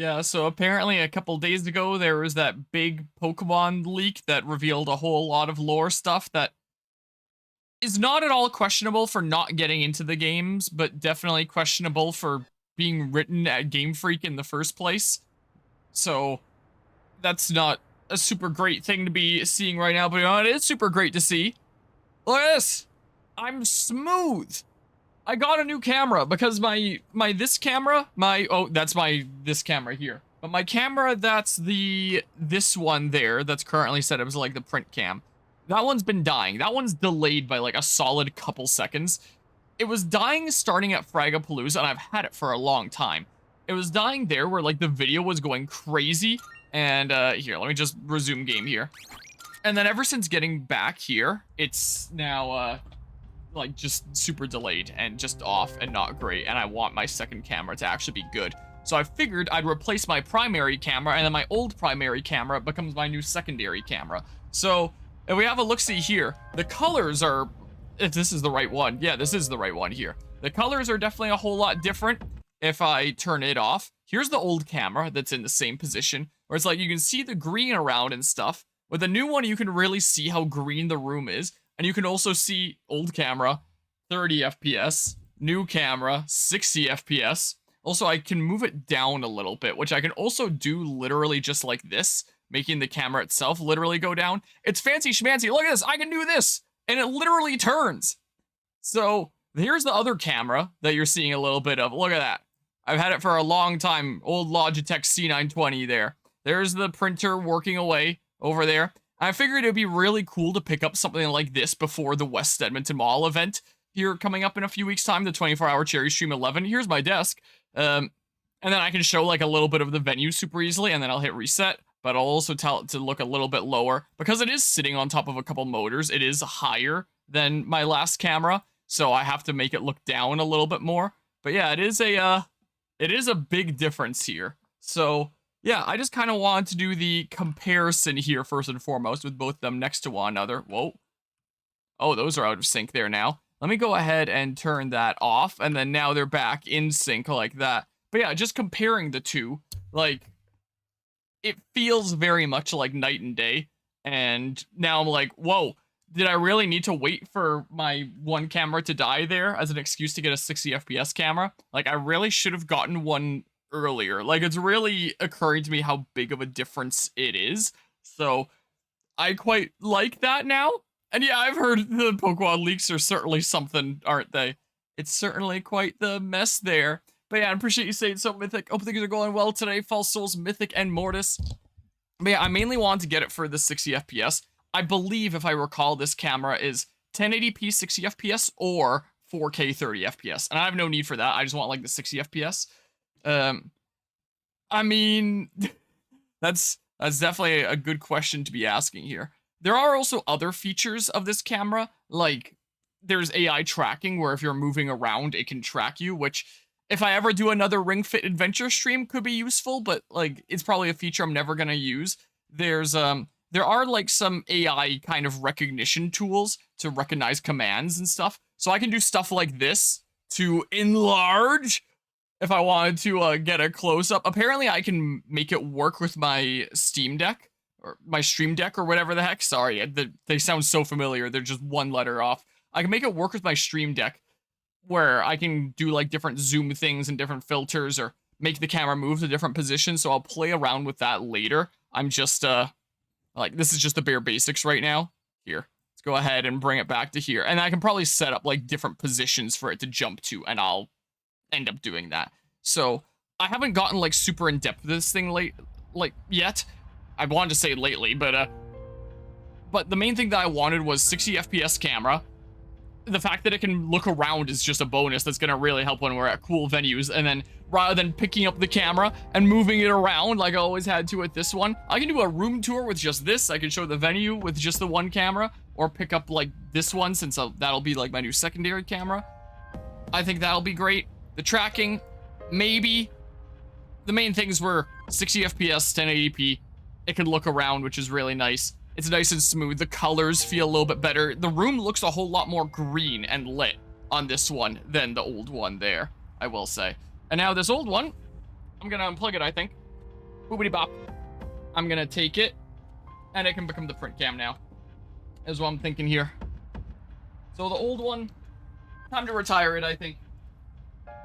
Yeah, so apparently a couple days ago there was that big Pokemon leak that revealed a whole lot of lore stuff that is not at all questionable for not getting into the games, but definitely questionable for being written at Game Freak in the first place. So that's not a super great thing to be seeing right now, but you know, it is super great to see. Look at this. I'm smooth. I got a new camera because my this camera, that's my this camera here. But my camera that's this one there that's currently set up as like the print cam. That one's been dying. That one's delayed by like a solid couple seconds. It was dying starting at Fragapalooza, and I've had it for a long time. It was dying there where like the video was going crazy. And here, let me just resume game here. And then ever since getting back here, it's now like just super delayed and just off and not great, and I want my second camera to actually be good. So I figured I'd replace my primary camera, and then my old primary camera becomes my new secondary camera. So if we have a look-see here, the colors are, if this is the right one, yeah, this is the right one here. The colors are definitely a whole lot different if I turn it off. Here's the old camera that's in the same position, where it's like you can see the green around and stuff. With the new one, you can really see how green the room is. And you can also see old camera, 30 FPS, new camera, 60 FPS. Also, I can move it down a little bit, which I can also do literally just like this, making the camera itself literally go down. It's fancy schmancy. Look at this. I can do this. And it literally turns. So here's the other camera that you're seeing a little bit of. Look at that. I've had it for a long time. Old Logitech C920 there. There's the printer working away over there. I figured it'd be really cool to pick up something like this before the West Edmonton Mall event here coming up in a few weeks' time, the 24-hour Cherry Stream 11. Here's my desk. And then I can show like a little bit of the venue super easily, and then I'll hit reset. But I'll also tell it to look a little bit lower. Because it is sitting on top of a couple motors, it is higher than my last camera. So I have to make it look down a little bit more. But yeah, it is a big difference here. So yeah, I just kind of wanted to do the comparison here first and foremost with both of them next to one another. Whoa. Oh, those are out of sync there now. Let me go ahead and turn that off, and then now they're back in sync like that. But yeah, just comparing the two, like, it feels very much like night and day. And now I'm like, whoa, did I really need to wait for my one camera to die there as an excuse to get a 60 FPS camera? Like, I really should have gotten one earlier. Like, it's really occurring to me how big of a difference it is. So I quite like that now. And yeah, I've heard the Pokemon leaks are certainly something, aren't they? It's certainly quite the mess there. But yeah, I appreciate you saying so, Mythic. Hope things are going well today. False Souls, Mythic, and Mortis. But yeah, I mainly wanted to get it for the 60 FPS. I believe, if I recall, this camera is 1080p 60 FPS or 4K 30 FPS. And I have no need for that. I just want like the 60 FPS. I mean, that's definitely a good question to be asking here. There are also other features of this camera, like there's AI tracking where if you're moving around, it can track you, which if I ever do another Ring Fit Adventure stream could be useful, but like it's probably a feature I'm never gonna use. There are like some AI kind of recognition tools to recognize commands and stuff. So I can do stuff like this to enlarge if I wanted to get a close-up. Apparently I can make it work with my Steam Deck, or my Stream Deck, or whatever the heck. Sorry, they sound so familiar. They're just one letter off. I can make it work with my Stream Deck, where I can do like different zoom things and different filters, or make the camera move to different positions, so I'll play around with that later. I'm just, like, this is just the bare basics right now. Here, let's go ahead and bring it back to here. And I can probably set up, like, different positions for it to jump to, and I'll end up doing that. So I haven't gotten like super in depth with this thing yet. I wanted to say lately, but the main thing that I wanted was 60 FPS camera. The fact that it can look around is just a bonus that's gonna really help when we're at cool venues. And then rather than picking up the camera and moving it around like I always had to with this one, I can do a room tour with just this. I can show the venue with just the one camera, or pick up like this one, since that'll be like my new secondary camera. I think that'll be great. The tracking, maybe. The main things were 60 FPS, 1080p. It can look around, which is really nice. It's nice and smooth. The colors feel a little bit better. The room looks a whole lot more green and lit on this one than the old one there, I will say. And now this old one, I'm gonna unplug it, I think. Boobity bop. I'm gonna take it, and it can become the print cam now, is what I'm thinking here. So the old one, time to retire it, I think.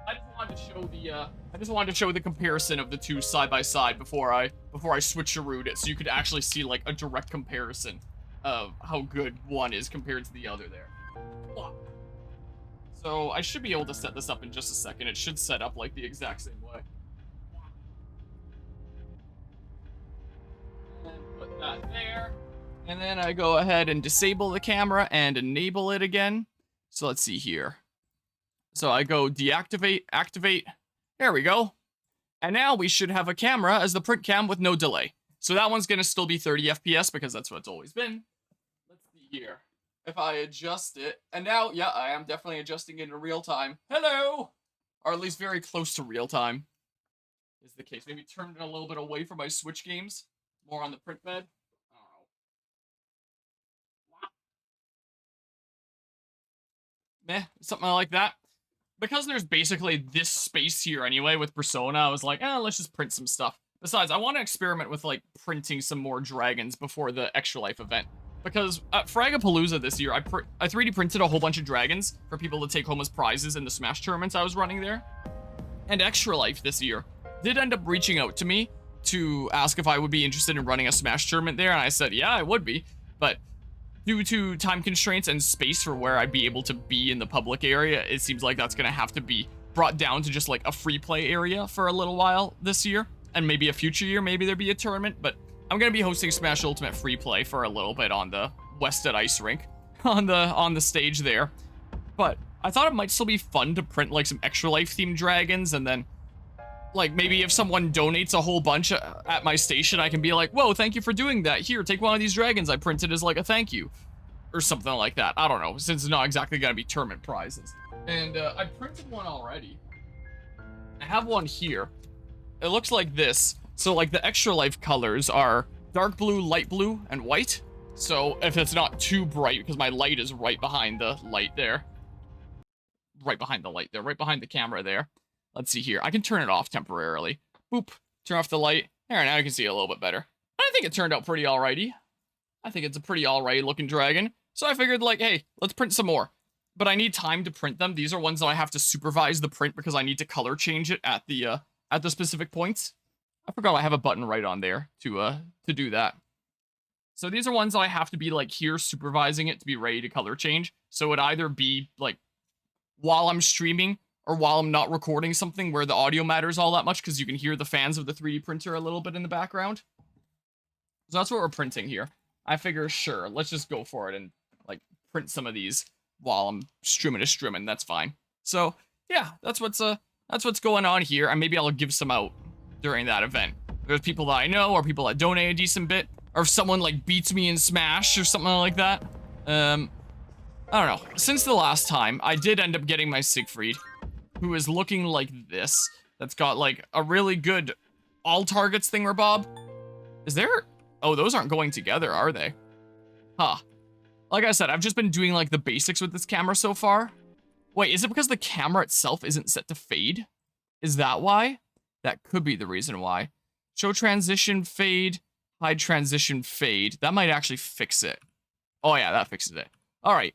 I just wanted to show the comparison of the two side by side before I switcherooed it, so you could actually see like a direct comparison of how good one is compared to the other there. So I should be able to set this up in just a second. It should set up like the exact same way. And put that there. And then I go ahead and disable the camera and enable it again. So let's see here. So I go deactivate, activate. There we go. And now we should have a camera as the print cam with no delay. So that one's going to still be 30 FPS because that's what it's always been. Let's see here. If I adjust it, and now, yeah, I am definitely adjusting it in real time. Hello! Or at least very close to real time is the case. Maybe turn it a little bit away from my Switch games. More on the print bed. I don't know. Meh, something like that. Because there's basically this space here anyway with Persona, I was like, let's just print some stuff. Besides, I want to experiment with, like, printing some more dragons before the Extra Life event. Because at Fragapalooza this year, I 3D printed a whole bunch of dragons for people to take home as prizes in the Smash tournaments I was running there. And Extra Life this year did end up reaching out to me to ask if I would be interested in running a Smash tournament there, and I said, yeah, I would be. But due to time constraints and space for where I'd be able to be in the public area, it seems like that's going to have to be brought down to just like a free play area for a little while this year. And maybe a future year, maybe there'd be a tournament, but I'm going to be hosting Smash Ultimate free play for a little bit on the Wested Ice Rink, on the stage there. But I thought it might still be fun to print like some Extra Life themed dragons, and then like maybe if someone donates a whole bunch at my station, I can be like, whoa, thank you for doing that. Here, take one of these dragons I printed as like a thank you. Or something like that. I don't know, since it's not exactly going to be tournament prizes. And I printed one already. I have one here. It looks like this. So like the Extra Life colors are dark blue, light blue, and white. So if it's not too bright, because my light is right behind the light there. Right behind the light there, right behind the camera there. Let's see here. I can turn it off temporarily. Boop. Turn off the light. There, now you can see it a little bit better. I think it turned out pretty alrighty. I think it's a pretty alright looking dragon. So I figured like, hey, let's print some more. But I need time to print them. These are ones that I have to supervise the print because I need to color change it at the specific points. I forgot I have a button right on there to do that. So these are ones that I have to be like here supervising it to be ready to color change. So it would either be like while I'm streaming or while I'm not recording something where the audio matters all that much because you can hear the fans of the 3D printer a little bit in the background. So that's what we're printing here. I figure, sure, let's just go for it and like print some of these while I'm streaming. That's fine. So yeah, that's what's going on here, and maybe I'll give some out during that event. There's people that I know, or people that donate a decent bit, or if someone like beats me in Smash or something like that. I don't know. Since the last time, I did end up getting my Siegfried, who is looking like this. That's got like a really good all targets thingamabob. Is there? Oh, those aren't going together, are they? Huh. Like I said, I've just been doing like the basics with this camera so far. Wait, is it because the camera itself isn't set to fade? Is that why? That could be the reason why. Show transition fade, hide transition fade. That might actually fix it. Oh yeah, that fixes it. All right.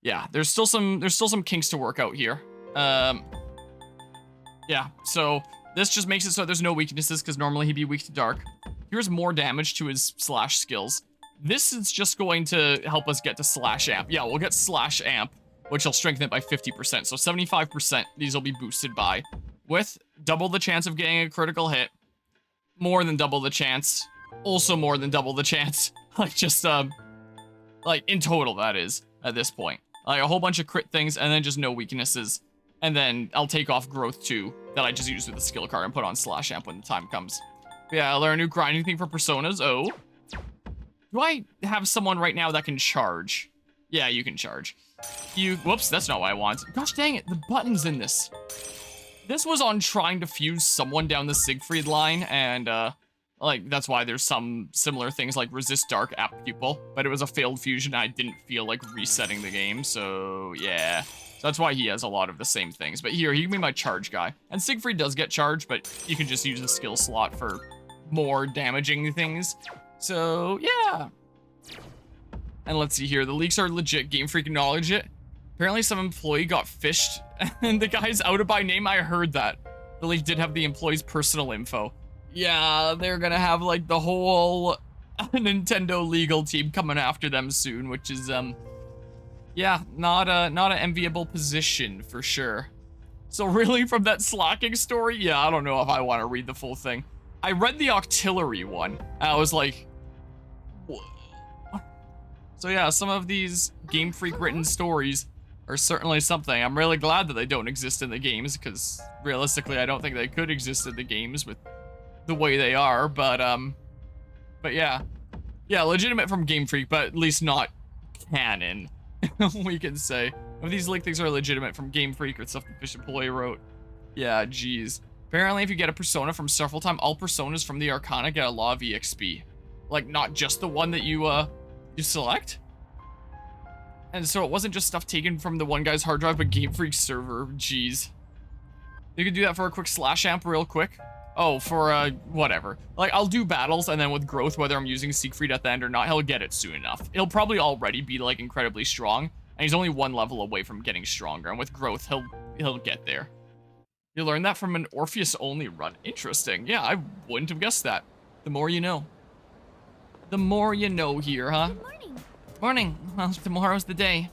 Yeah, there's still some kinks to work out here. Yeah, so this just makes it so there's no weaknesses because normally he'd be weak to dark. Here's more damage to his slash skills. This is just going to help us get to slash amp. Yeah, we'll get slash amp, which will strengthen it by 50%. So 75% these will be boosted by, with double the chance of getting a critical hit, more than double the chance, also more than double the chance. Like just, like in total that is, at this point. Like a whole bunch of crit things and then just no weaknesses. And then I'll take off growth 2 that I just use with the skill card and put on slash amp when the time comes. But yeah, I'll learn a new grinding thing for personas. Oh. Do I have someone right now that can charge? Yeah, you can charge. Whoops, that's not what I want. Gosh dang it, the button's in this. This was on trying to fuse someone down the Siegfried line, and, like, that's why there's some similar things like Resist Dark App Pupil, but it was a failed fusion, and I didn't feel like resetting the game, so, yeah. So that's why he has a lot of the same things. But here, he can be my charge guy. And Siegfried does get charged, but you can just use the skill slot for more damaging things. So, yeah. And let's see here. The leaks are legit. Game Freak acknowledged it. Apparently some employee got phished and the guy's outed by name. I heard that. The leak did have the employee's personal info. Yeah, they're gonna have like the whole Nintendo legal team coming after them soon, which is, yeah, not an enviable position for sure. So really, from that slacking story, yeah, I don't know if I want to read the full thing. I read the Octillery one, and I was like, whoa. So yeah, some of these Game Freak written stories are certainly something. I'm really glad that they don't exist in the games, because realistically, I don't think they could exist in the games with the way they are, but yeah. Yeah, legitimate from Game Freak, but at least not canon, we can say. If these leak things are legitimate from Game Freak or stuff the Fish employee wrote. Yeah, geez. Apparently, if you get a persona from several times, all personas from the Arcana get a lot of EXP. Like, not just the one that you select. And so it wasn't just stuff taken from the one guy's hard drive, but Game Freak's server. Jeez. You can do that for a quick slash amp real quick. Oh, for, whatever. Like, I'll do battles, and then with growth, whether I'm using Siegfried at the end or not, he'll get it soon enough. He'll probably already be, like, incredibly strong, and he's only one level away from getting stronger, and with growth, he'll get there. You learned that from an Orpheus-only run. Interesting. Yeah, I wouldn't have guessed that. The more you know. The more you know here, huh? Good morning. Morning. Well, tomorrow's the day.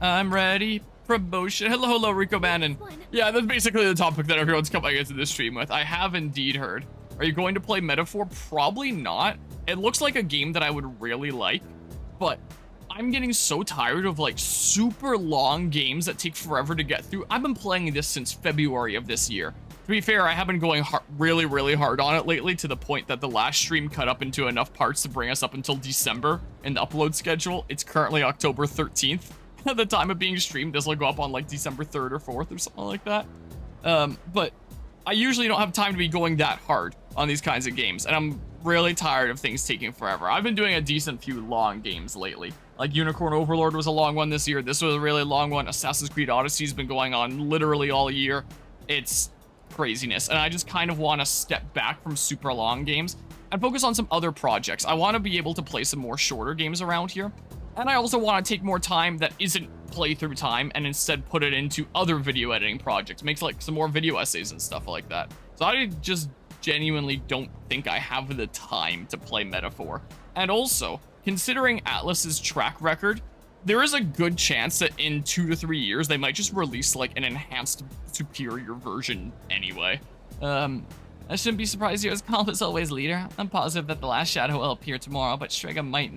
I'm ready. Promotion. Hello, Rico Bannon. Yeah, that's basically the topic that everyone's coming into this stream with. I have indeed heard. Are you going to play Metaphor? Probably not. It looks like a game that I would really like, but I'm getting so tired of like super long games that take forever to get through. I've been playing this since February of this year. To be fair, I have been going really hard on it lately, to the point that the last stream cut up into enough parts to bring us up until December in the upload schedule. It's currently October 13th. At the time of being streamed, this will go up on like December 3rd or 4th or something like that. But I usually don't have time to be going that hard on these kinds of games, and I'm really tired of things taking forever. I've been doing a decent few long games lately. Like Unicorn Overlord was a long one this year. This was a really long one. Assassin's Creed Odyssey's been going on literally all year. It's craziness, and I just kind of want to step back from super long games and focus on some other projects. I want to be able to play some more shorter games around here. And I also want to take more time that isn't playthrough time and instead put it into other video editing projects. Make like some more video essays and stuff like that. So I just genuinely don't think I have the time to play Metaphor. And also, considering Atlus's track record, there is a good chance that in 2 to 3 years, they might just release like an enhanced, superior version anyway. I shouldn't be surprised here as Calm is always leader. I'm positive that the last shadow will appear tomorrow, but Strega might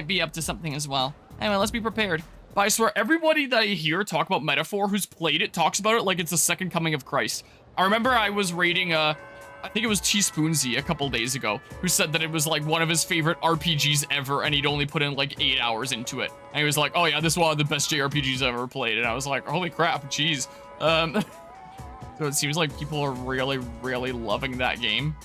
be up to something as well. Anyway, let's be prepared. But I swear, everybody that I hear talk about Metaphor who's played it talks about it like it's the second coming of Christ. I remember I was rating, I think it was Teaspoonsy a couple days ago, who said that it was like one of his favorite RPGs ever, and he'd only put in like 8 hours into it. And he was like, oh yeah, this is one of the best JRPGs I've ever played. And I was like, holy crap, jeez. So it seems like people are really loving that game.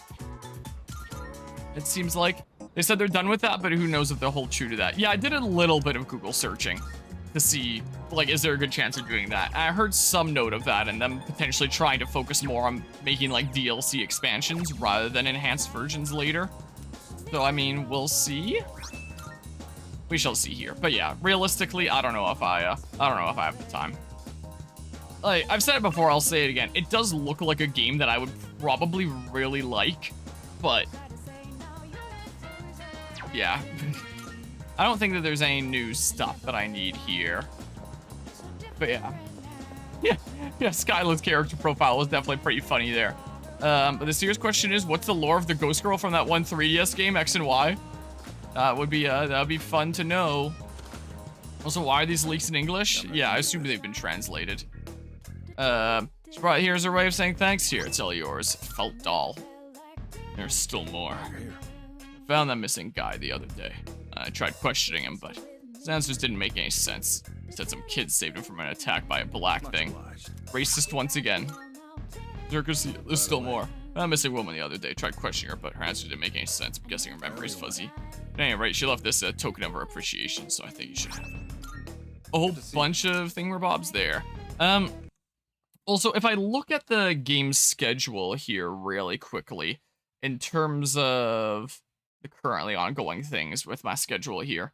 It seems like. They said they're done with that, but who knows if they'll hold true to that. Yeah, I did a little bit of Google searching to see, like, is there a good chance of doing that? I heard some note of that and them potentially trying to focus more on making, like, DLC expansions rather than enhanced versions later. So, I mean, we'll see. We shall see here. But yeah, realistically, I don't know if I have the time. Like, I've said it before, I'll say it again. It does look like a game that I would probably really like, but yeah. I don't think that there's any new stuff that I need here. But yeah. Yeah, Skyla's character profile was definitely pretty funny there. But the serious question is, what's the lore of the ghost girl from that one 3DS game, X and Y? That'd be fun to know. Also, why are these leaks in English? Yeah, I assume they've been translated. Here's a way of saying thanks here. It's all yours. Felt doll. There's still more. Found that missing guy the other day. I tried questioning him, but his answers didn't make any sense. He said some kids saved him from an attack by a black thing. Racist once again. There's still more. Found a missing woman the other day. Tried questioning her, but her answer didn't make any sense. I'm guessing her memory's fuzzy. But anyway, right, she left this token of her appreciation, so I think you should have a whole bunch of thingamabobs there. Also, if I look at the game schedule here really quickly, in terms of the currently ongoing things with my schedule here.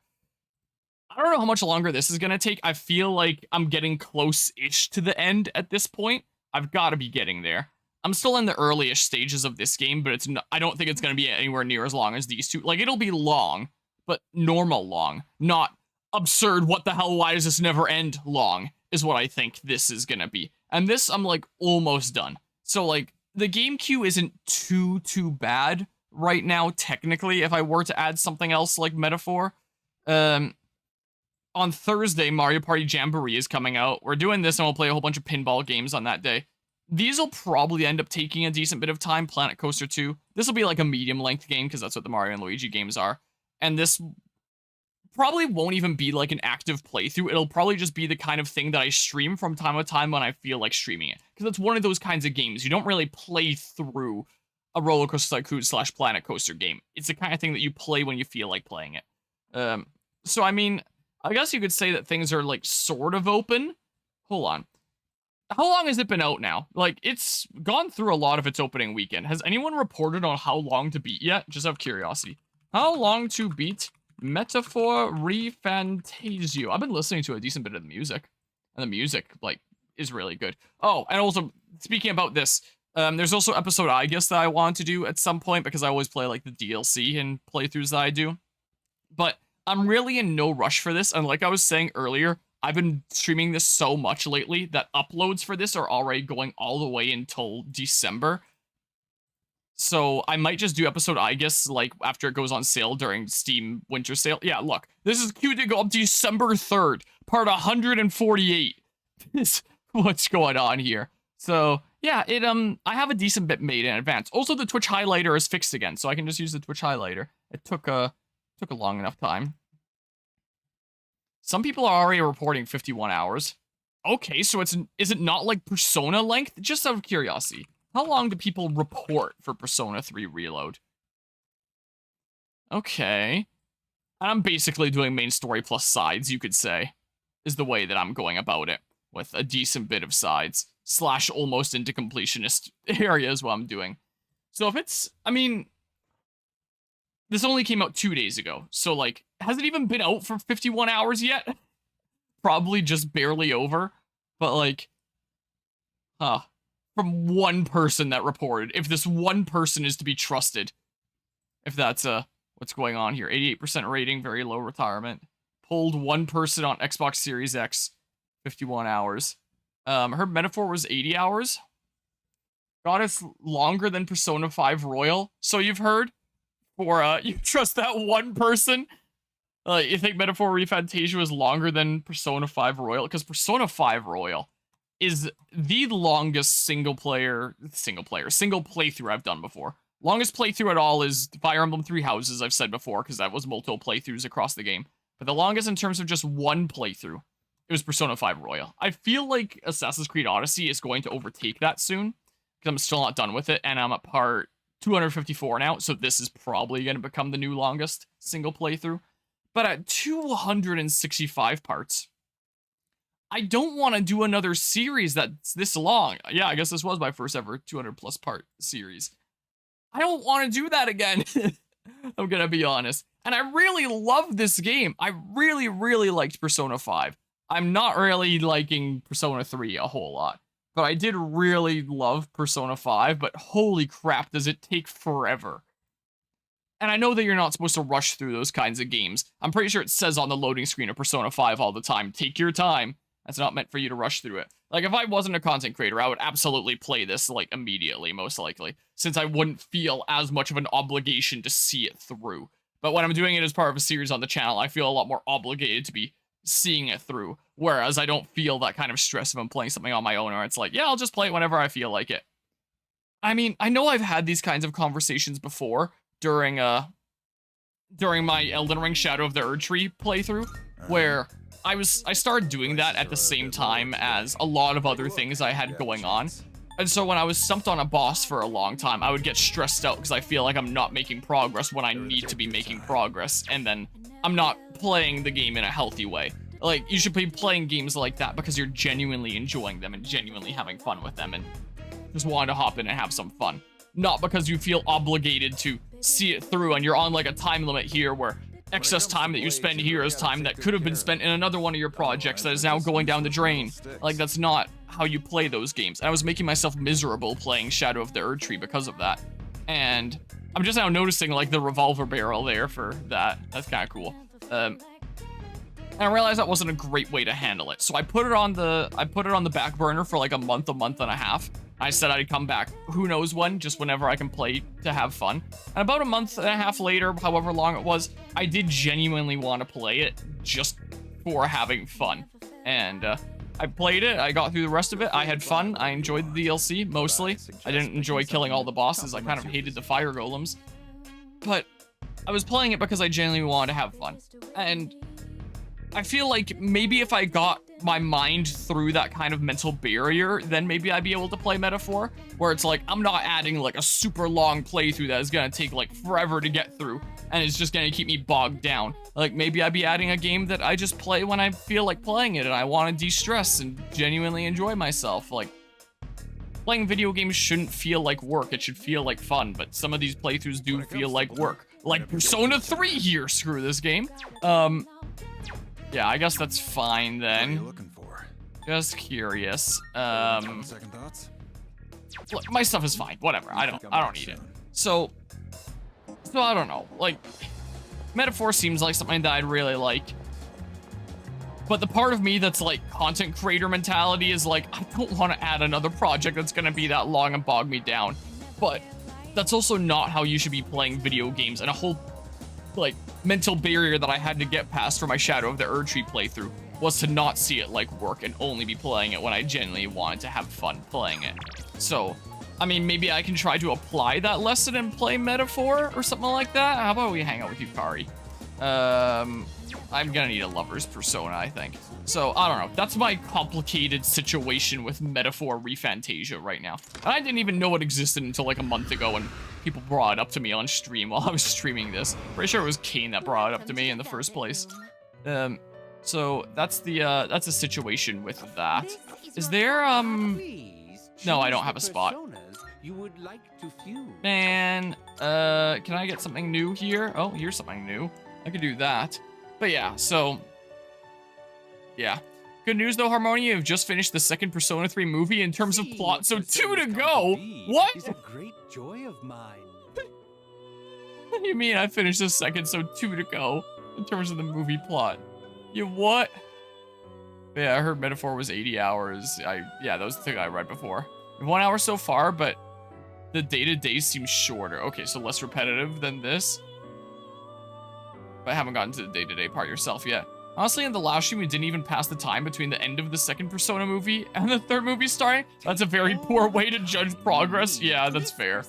I don't know how much longer this is going to take. I feel like I'm getting close-ish to the end at this point. I've got to be getting there. I'm still in the early-ish stages of this game, but I don't think it's going to be anywhere near as long as these two. Like, it'll be long, but normal long, not absurd, what the hell, why does this never end long, is what I think this is going to be. And this, I'm, like, almost done. So, like, the game queue isn't too bad right now, technically, if I were to add something else like Metaphor. On Thursday, Mario Party Jamboree is coming out. We're doing this and we'll play a whole bunch of pinball games on that day. These will probably end up taking a decent bit of time. Planet Coaster 2. This will be like a medium-length game because that's what the Mario and Luigi games are. And this probably won't even be like an active playthrough. It'll probably just be the kind of thing that I stream from time to time when I feel like streaming it. Because it's one of those kinds of games. You don't really play through a Roller Coaster Tycoon / Planet Coaster game. It's the kind of thing that you play when you feel like playing it. So, I mean, I guess you could say that things are, like, sort of open. Hold on. How long has it been out now? Like, it's gone through a lot of its opening weekend. Has anyone reported on how long to beat yet? Just out of curiosity. How long to beat Metaphor ReFantasio? I've been listening to a decent bit of the music. And the music, like, is really good. Oh, and also, speaking about this, there's also episode I guess that I want to do at some point because I always play, like, the DLC and playthroughs that I do. But I'm really in no rush for this, and like I was saying earlier, I've been streaming this so much lately that uploads for this are already going all the way until December. So I might just do episode, I guess, like, after it goes on sale during Steam Winter Sale. Yeah, look, this is queued to go up December 3rd, part 148. Is what's going on here. So, yeah, I have a decent bit made in advance. Also, the Twitch highlighter is fixed again, so I can just use the Twitch highlighter. It took a long enough time. Some people are already reporting 51 hours. Okay, so is it not like Persona length? Just out of curiosity. How long do people report for Persona 3 Reload? Okay. I'm basically doing main story plus sides, you could say, is the way that I'm going about it, with a decent bit of sides, / almost into completionist area is what I'm doing. So if it's, I mean, this only came out 2 days ago, so, like, has it even been out for 51 hours yet? Probably just barely over, but, like, from one person that reported, if this one person is to be trusted, if that's, what's going on here. 88% rating, very low retirement. Pulled one person on Xbox Series X, 51 hours. Her Metaphor was 80 hours. God, it's longer than Persona 5 Royal, so you've heard? For, you trust that one person? You think Metaphor ReFantasio is longer than Persona 5 Royal? Because Persona 5 Royal is the longest single playthrough I've done before. Longest playthrough at all is Fire Emblem Three Houses, I've said before, because that was multiple playthroughs across the game. But the longest in terms of just one playthrough, it was Persona 5 Royal. I feel like Assassin's Creed Odyssey is going to overtake that soon, because I'm still not done with it, and I'm at part 254 now, so this is probably going to become the new longest single playthrough. But at 265 parts, I don't want to do another series that's this long. Yeah, I guess this was my first ever 200 plus part series. I don't want to do that again. I'm going to be honest. And I really love this game. I really liked Persona 5. I'm not really liking Persona 3 a whole lot. But I did really love Persona 5, but holy crap, does it take forever. And I know that you're not supposed to rush through those kinds of games. I'm pretty sure it says on the loading screen of Persona 5 all the time, take your time. That's not meant for you to rush through it. Like, if I wasn't a content creator, I would absolutely play this, like, immediately, most likely, since I wouldn't feel as much of an obligation to see it through. But when I'm doing it as part of a series on the channel, I feel a lot more obligated to be seeing it through, whereas I don't feel that kind of stress if I'm playing something on my own, or it's like, yeah, I'll just play it whenever I feel like it. I mean, I know I've had these kinds of conversations before during my Elden Ring Shadow of the Erdtree playthrough, where I started doing that at the same time as a lot of other things I had going on. And so when I was stumped on a boss for a long time, I would get stressed out because I feel like I'm not making progress when I need to be making progress, and then I'm not playing the game in a healthy way. Like, you should be playing games like that because you're genuinely enjoying them and genuinely having fun with them and just wanting to hop in and have some fun. not because you feel obligated to see it through and you're on like a time limit here where excess time that you spend here is time that could have been spent in another one of your projects that is now going down the drain. Like, that's not how you play those games. I was making myself miserable playing Shadow of the Erdtree because of that. And I'm just now noticing like the revolver barrel there for that. That's kind of cool. And I realized that wasn't a great way to handle it. So I put it on the back burner for like a month and a half. I said I'd come back who knows when, just whenever I can play to have fun. And about a month and a half later, however long it was, I did genuinely want to play it just for having fun. And I played it, I got through the rest of it, I had fun, I enjoyed the DLC, mostly. I didn't enjoy killing all the bosses, I kind of hated the fire golems. But I was playing it because I genuinely wanted to have fun. And I feel like maybe if I got my mind through that kind of mental barrier, then maybe I'd be able to play Metaphor, where it's like, I'm not adding like a super long playthrough that is gonna take like forever to get through, and it's just gonna keep me bogged down. Like, maybe I'd be adding a game that I just play when I feel like playing it, and I want to de-stress and genuinely enjoy myself. Like, playing video games shouldn't feel like work, it should feel like fun, but some of these playthroughs do feel like work. Like Persona 3 here, screw this game. Yeah, I guess that's fine then. What are you looking for? Just curious. Second thoughts? Look, my stuff is fine. Whatever. I don't need it. So I don't know. Like, Metaphor seems like something that I'd really like. But the part of me that's like content creator mentality is like, I don't want to add another project that's gonna be that long and bog me down. But that's also not how you should be playing video games, and a whole like mental barrier that I had to get past for my Shadow of the Erdtree playthrough was to not see it like work and only be playing it when I genuinely wanted to have fun playing it. So, I mean, maybe I can try to apply that lesson and play Metaphor or something like that. How about we hang out with you, Kari? I'm gonna need a lover's persona, I think. So, I don't know. That's my complicated situation with Metaphor Refantasia right now. And I didn't even know it existed until like a month ago when people brought it up to me on stream while I was streaming this. Pretty sure it was Kane that brought it up to me in the first place. So that's the situation with that. Is there, no, I don't have a spot. Man, can I get something new here? Oh, here's something new. I could do that. But yeah, so, yeah. Good news though, Harmonia, you've just finished the second Persona 3 movie in terms of plot, so 2 to go! What? Is a great joy of mine. What do you mean I finished the second, so 2 to go in terms of the movie plot? You what? Yeah, I heard Metaphor was 80 hours. Yeah, that was the thing I read before. 1 hour so far, but the day-to-day seems shorter. Okay, so less repetitive than this. But I haven't gotten to the day-to-day part yourself yet. Honestly, in the last stream, we didn't even pass the time between the end of the second Persona movie and the third movie starting. That's a very poor way to judge progress. Yeah, that's fair.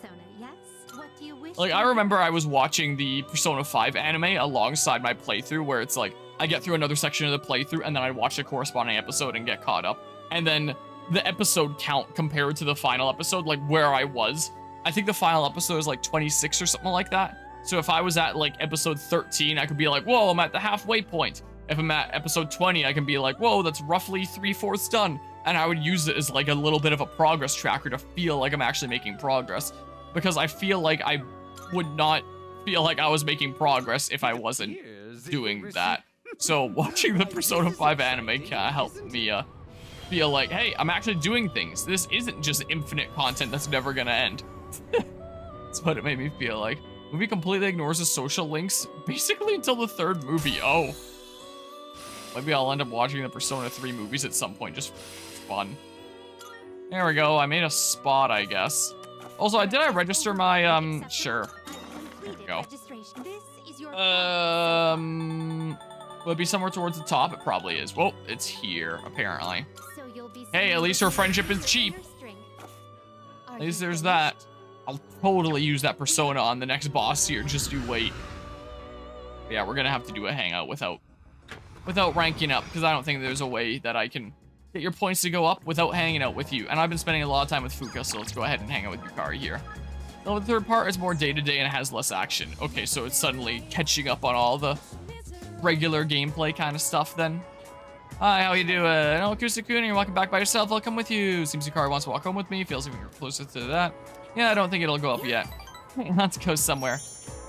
Like, I remember I was watching the Persona 5 anime alongside my playthrough, where it's like, I get through another section of the playthrough, and then I watch the corresponding episode and get caught up. And then the episode count compared to the final episode, like where I was. I think the final episode is like 26 or something like that. So if I was at like episode 13, I could be like, whoa, I'm at the halfway point. If I'm at episode 20, I can be like, whoa, that's roughly 3/4 done. And I would use it as like a little bit of a progress tracker to feel like I'm actually making progress. Because I feel like I would not feel like I was making progress if I wasn't doing that. So watching the Persona 5 anime kind of helped me feel like, hey, I'm actually doing things. This isn't just infinite content that's never gonna end. That's what it made me feel like. The movie completely ignores the social links, basically until the third movie. Oh. Maybe I'll end up watching the Persona 3 movies at some point, just fun. There we go, I made a spot, I guess. Also, did I register my, sure. There we go. Will it be somewhere towards the top? It probably is. Well, it's here, apparently. Hey, at least her friendship is cheap. At least there's that. I'll totally use that persona on the next boss here, just you wait. But yeah, we're gonna have to do a hangout without ranking up, because I don't think there's a way that I can get your points to go up without hanging out with you. And I've been spending a lot of time with Fuka, so let's go ahead and hang out with Yukari here. Well, the third part is more day-to-day and it has less action. Okay, so it's suddenly catching up on all the regular gameplay kind of stuff then. Hi, how you doing? Oh, Kusakuni, you're walking back by yourself. I'll come with you. Seems Yukari wants to walk home with me. Feels like we're closer to that. Yeah, I don't think it'll go up yet. Let's go somewhere.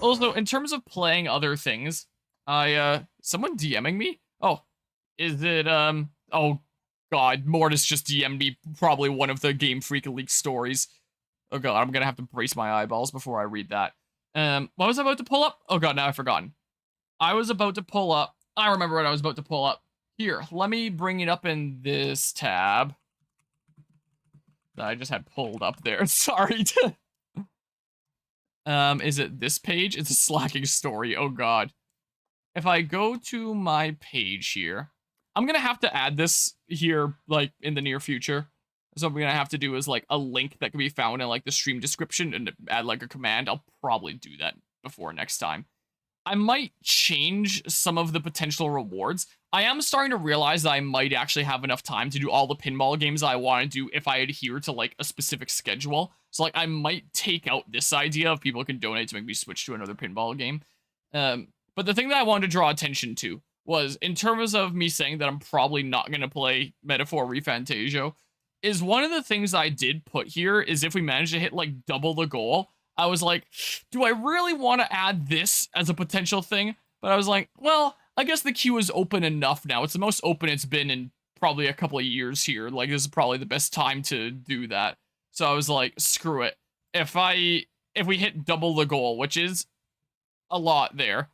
Also, in terms of playing other things, someone DMing me? Oh, is it, oh god, Mortis just DM'd me probably one of the Game Freak leaked stories. Oh god, I'm gonna have to brace my eyeballs before I read that. What was I about to pull up? Oh god, now I've forgotten. I was about to pull up, I remember what I was about to pull up. Here, let me bring it up in this tab that I just had pulled up there. Sorry. Is it this page? It's a slacking story. Oh god. If I go to my page here, I'm gonna have to add this here, like, in the near future. So what I'm gonna have to do is, like, a link that can be found in, like, the stream description and add, like, a command. I'll probably do that before next time. I might change some of the potential rewards. I am starting to realize that I might actually have enough time to do all the pinball games I want to do if I adhere to, like, a specific schedule. So, like, I might take out this idea of people can donate to make me switch to another pinball game. But the thing that I wanted to draw attention to was, in terms of me saying that I'm probably not going to play Metaphor ReFantasio, is one of the things I did put here is if we manage to hit, like, double the goal, I was like, do I really want to add this as a potential thing? But I was like, well, I guess the queue is open enough now. It's the most open it's been in probably a couple of years here. Like, this is probably the best time to do that. So I was like, screw it. If we hit double the goal, which is a lot there,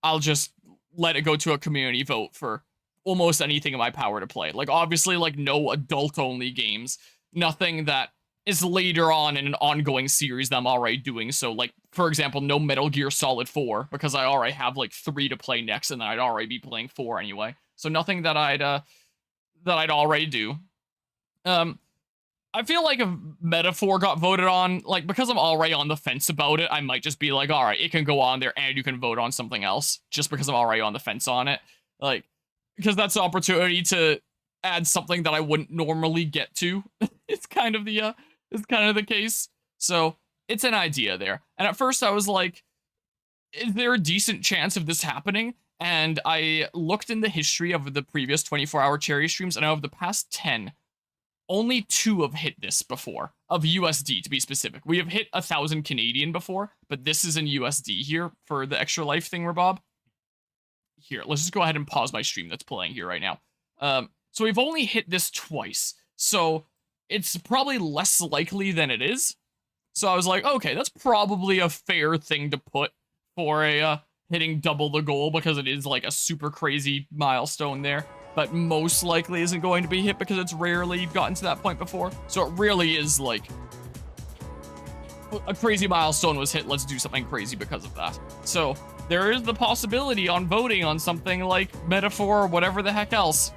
I'll just let it go to a community vote for almost anything in my power to play. Like, obviously, like, no adult-only games. Nothing that is later on in an ongoing series that I'm already doing. So, like, for example, no Metal Gear Solid 4, because I already have, like, 3 to play next, and then I'd already be playing 4 anyway. So nothing that I'd already do. I feel like if Metaphor got voted on, like, because I'm already on the fence about it, I might just be like, alright, it can go on there, and you can vote on something else, just because I'm already on the fence on it. Like, because that's an opportunity to add something that I wouldn't normally get to. It's kind of the case. So, it's an idea there. And at first I was like, is there a decent chance of this happening? And I looked in the history of the previous 24-hour cherry streams, and out of the past 10, only 2 have hit this before, of USD to be specific. We have hit 1,000 Canadian before, but this is in USD here for the extra life thing, Rabob. Here, let's just go ahead and pause my stream that's playing here right now. So we've only hit this twice, so it's probably less likely than it is. So I was like, okay, that's probably a fair thing to put for a hitting double the goal, because it is like a super crazy milestone there. But most likely isn't going to be hit because it's rarely gotten to that point before. So it really is like a crazy milestone was hit. Let's do something crazy because of that. So there is the possibility on voting on something like Metaphor or whatever the heck else.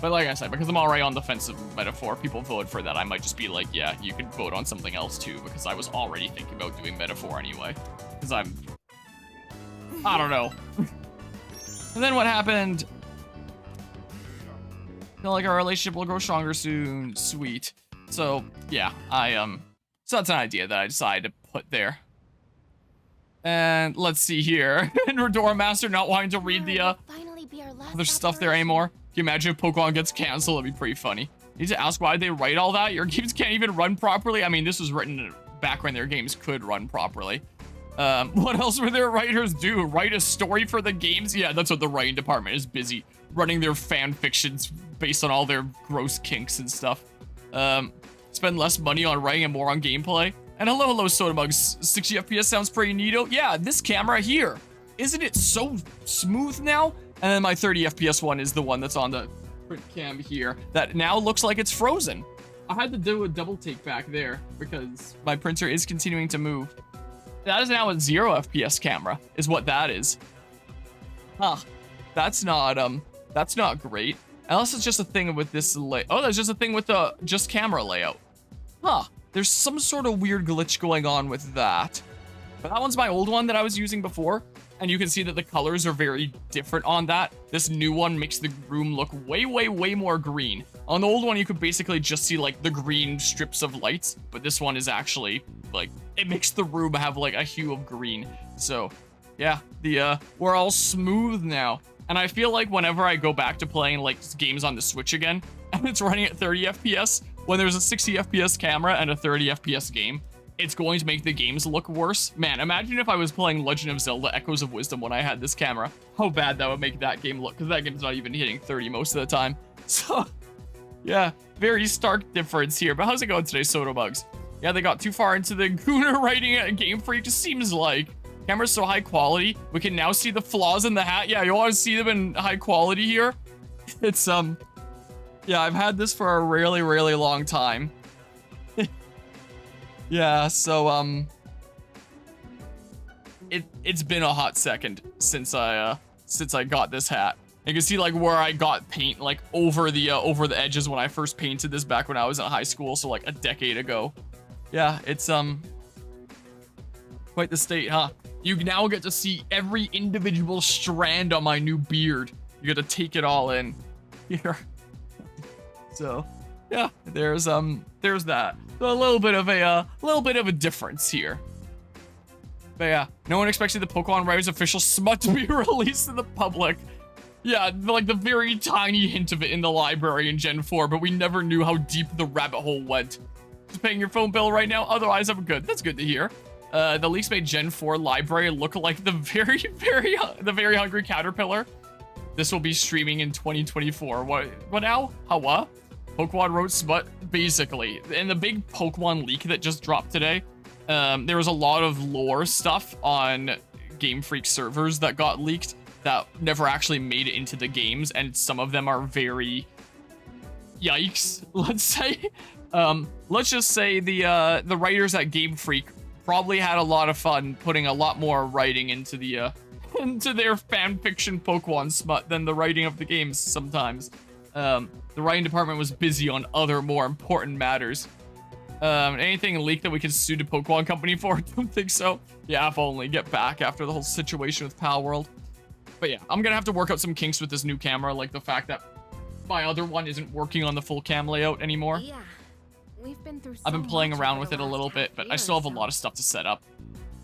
But like I said, because I'm already on the fence of Metaphor, people voted for that. I might just be like, yeah, you could vote on something else too, because I was already thinking about doing Metaphor anyway. Because I don't know. And then what happened? Feel like our relationship will grow stronger soon. Sweet. So yeah, so that's an idea that I decided to put there. And let's see here. And Redora Master not wanting to read the other stuff there anymore. Can you imagine if Pokemon gets canceled? That'd be pretty funny. Need to ask why they write all that. Your games can't even run properly. I mean, this was written back when their games could run properly. What else would their writers do? Write a story for the games? Yeah, that's what the writing department is busy running their fan fictions based on all their gross kinks and stuff. Spend less money on writing and more on gameplay. And hello, Sodamugs. 60 FPS sounds pretty neato. Yeah, this camera here. Isn't it so smooth now? And then my 30 FPS one is the one that's on the print cam here that now looks like it's frozen. I had to do a double take back there because my printer is continuing to move. That is now a 0 FPS camera, is what that is. Huh. That's not great. Unless it's just a thing with this oh, there's just a thing with the just camera layout. Huh. There's some sort of weird glitch going on with that. But that one's my old one that I was using before. And you can see that the colors are very different on that. This new one makes the room look way, way, way more green. On the old one, you could basically just see, like, the green strips of lights. But this one is actually, like, it makes the room have, like, a hue of green. So, yeah, we're all smooth now. And I feel like whenever I go back to playing, like, games on the Switch again, and it's running at 30 FPS, when there's a 60 FPS camera and a 30 FPS game, it's going to make the games look worse. Man, imagine if I was playing Legend of Zelda Echoes of Wisdom when I had this camera. How bad that would make that game look, because that game's not even hitting 30 most of the time. So, yeah, very stark difference here. But how's it going today, Sotobugs? Yeah, they got too far into the Gooner writing at Game Freak, it seems like. Camera's so high quality, we can now see the flaws in the hat. Yeah, you want to see them in high quality here? It's, yeah, I've had this for a really, really long time. Yeah, so, it's been a hot second since I got this hat. You can see, like, where I got paint, like, over the edges when I first painted this back when I was in high school, so, like, a decade ago. Yeah, it's, quite the state, huh? You now get to see every individual strand on my new beard. You get to take it all in here. So, yeah, there's that. So a little bit of a difference here. But yeah, no one expected the Pokemon Writers official smut to be released to the public. Yeah, like the very tiny hint of it in the library in Gen 4, but we never knew how deep the rabbit hole went. Just paying your phone bill right now, otherwise I'm good. That's good to hear. The leaks made Gen 4 library look like the very hungry caterpillar. This will be streaming in 2024. What now? How what? Pokemon wrote smut, basically. In the big Pokemon leak that just dropped today, there was a lot of lore stuff on Game Freak servers that got leaked that never actually made it into the games, and some of them are very yikes, let's say. Let's just say the writers at Game Freak probably had a lot of fun putting a lot more writing into the into their fanfiction Pokemon smut than the writing of the games sometimes. The writing department was busy on other more important matters. Anything leaked that we can sue the Pokemon Company for? Don't think so. Yeah, if only. Get back after the whole situation with Pal World. But yeah, I'm gonna have to work out some kinks with this new camera, like the fact that my other one isn't working on the full cam layout anymore. Yeah. We've been through I've been playing around with it a little bit, but I still have a lot of stuff to set up.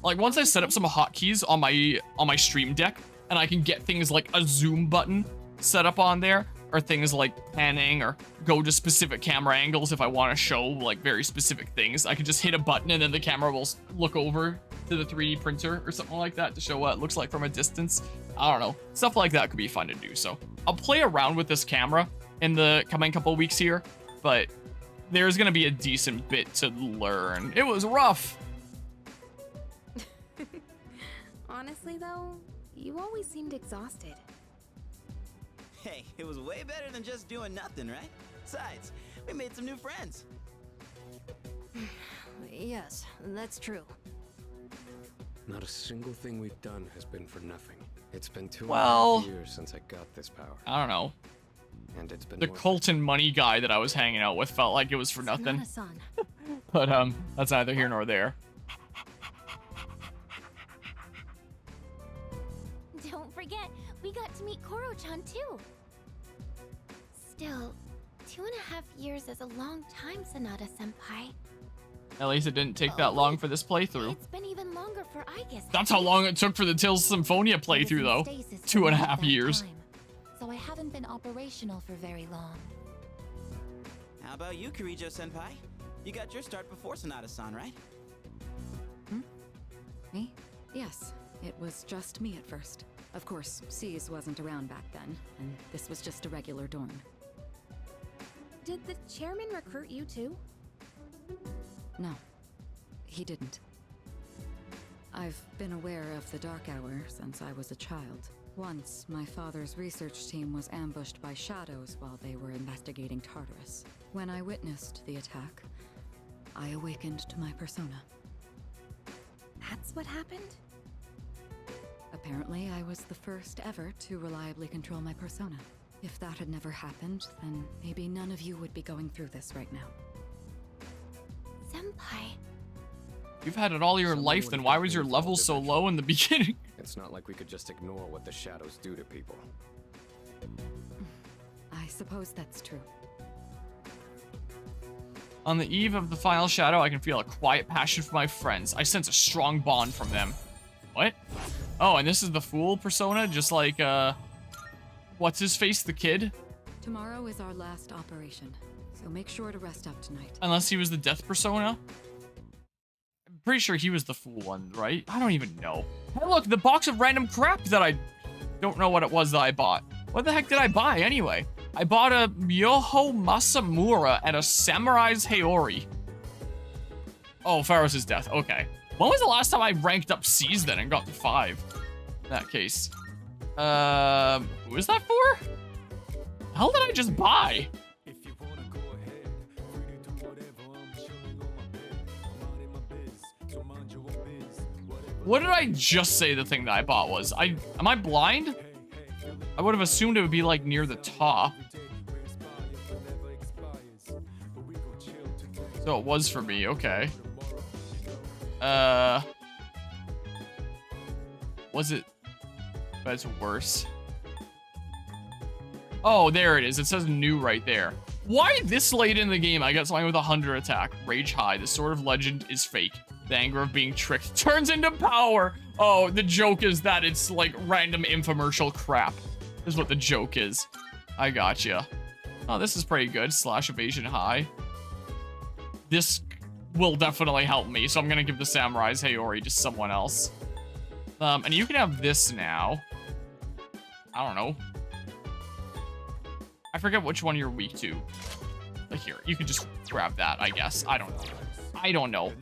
Like, once I set up some hotkeys on my stream deck, and I can get things like a zoom button set up on there, or things like panning, or go to specific camera angles if I want to show, like, very specific things. I can just hit a button, and then the camera will look over to the 3D printer, or something like that, to show what it looks like from a distance. I don't know. Stuff like that could be fun to do, so I'll play around with this camera in the coming couple weeks here, but there's gonna be a decent bit to learn. It was rough. Honestly, though, you always seemed exhausted. Hey, it was way better than just doing nothing, right? Besides, we made some new friends. Yes, that's true. Not a single thing we've done has been for nothing. It's been 2.5 years since I got this power. I don't know. And it's been The Colton money guy that I was hanging out with felt like it was for nothing. But that's neither here nor there. Don't forget, we got to meet Koro-chan too. Still, 2.5 years is a long time, Sanada-senpai. At least it didn't take that long for this playthrough. It's been even longer for Aigis. That's how long it took for the Tales of Symphonia playthrough, though. 2.5 years. So I haven't been operational for very long. How about you, Kirijo-senpai? You got your start before Sonata-san, right? Me? Yes. It was just me at first. Of course, C's wasn't around back then, and this was just a regular dorm. Did the chairman recruit you too? No, he didn't. I've been aware of the Dark Hour since I was a child. Once, my father's research team was ambushed by shadows while they were investigating Tartarus. When I witnessed the attack, I awakened to my persona. That's what happened? Apparently, I was the first ever to reliably control my persona. If that had never happened, then maybe none of you would be going through this right now. Senpai. You've had it all your life, then why was your level so low in the beginning? It's not like we could just ignore what the shadows do to people. I suppose that's true. On the eve of the final shadow, I can feel a quiet passion for my friends. I sense a strong bond from them. What? Oh, and this is the fool persona, just like, what's his face, the kid? Tomorrow is our last operation, so make sure to rest up tonight. Unless he was the death persona? pretty sure he was the fool one, right? I don't even know. Hey, look, the box of random crap that I don't know what it was that I bought. What the heck did I buy anyway? I bought a Myoho Masamura and a Samurai's Haori. Oh, Pharos' death. Okay. When was the last time I ranked up C's then and got to 5? In that case. Who is that for? The hell did I just buy? What did I just say the thing that I bought was? Am I blind? I would have assumed it would be like near the top. So it was for me, okay. Was it? That's worse. Oh, there it is. It says new right there. Why this late in the game I got something with 100 attack? Rage high. The sword of legend is fake. The anger of being tricked turns into power. Oh, the joke is that it's like random infomercial crap. Is what the joke is. I gotcha. Oh, this is pretty good. Slash evasion high. This will definitely help me, so I'm gonna give the Samurai's Haori to someone else. And you can have this now. I don't know. I forget which one you're weak to. Like here, you can just grab that, I guess. I don't know. I don't know.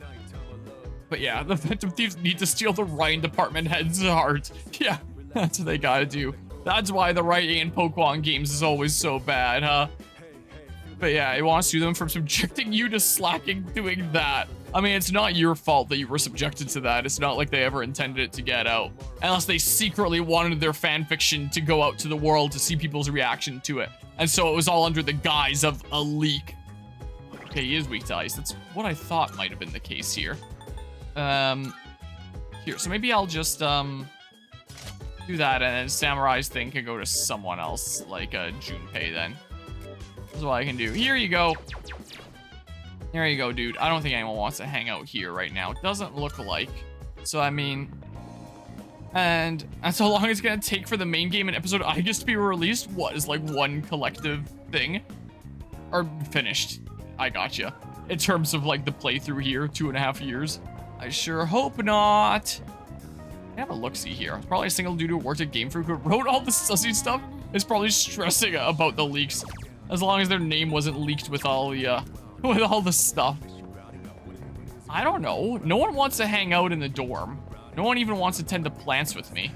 But yeah, the Phantom Thieves need to steal the Ryan department head's heart. Yeah, that's what they gotta do. That's why the writing in Pokemon games is always so bad, huh? But yeah, it wants to them from subjecting you to slacking doing that. I mean, it's not your fault that you were subjected to that. It's not like they ever intended it to get out. Unless they secretly wanted their fanfiction to go out to the world to see people's reaction to it. And so it was all under the guise of a leak. Okay, he is weak to ice. That's what I thought might have been the case here. Here, so maybe I'll just, do that, and then Samurai's thing can go to someone else, like, Junpei then. This is what I can do. Here you go. There you go, dude. I don't think anyone wants to hang out here right now. It doesn't look like. So, I mean... And so long as it's gonna take for the main game and episode I guess to be released, what, is like one collective thing? Or finished. I gotcha. In terms of, like, the playthrough here, 2.5 years. I sure hope not. I have a look-see here. Probably a single dude who worked at Game Freak who wrote all the sussy stuff is probably stressing about the leaks. As long as their name wasn't leaked with all the, with all the stuff. I don't know. No one wants to hang out in the dorm. No one even wants to tend to plants with me.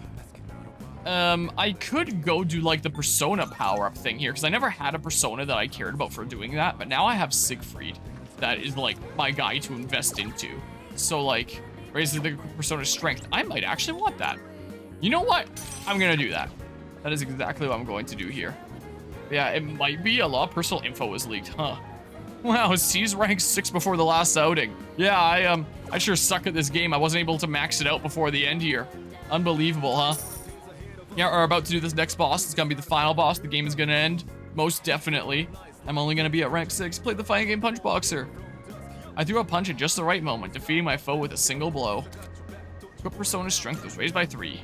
I could go do, like, the Persona power-up thing here, because I never had a Persona that I cared about for doing that, but now I have Siegfried. That is, like, my guy to invest into. So, like, raises the Persona's strength. I might actually want that. You know what? I'm gonna do that. That is exactly what I'm going to do here. Yeah, it might be a lot of personal info was leaked, huh? Wow, C's ranked 6 before the last outing. Yeah, I sure suck at this game. I wasn't able to max it out before the end here. Unbelievable, huh? Yeah, we're about to do this next boss. It's gonna be the final boss. The game is gonna end. Most definitely. I'm only gonna be at rank 6. Play the fighting game Punch Boxer. I threw a punch at just the right moment, defeating my foe with a single blow. But Persona's strength was raised by 3.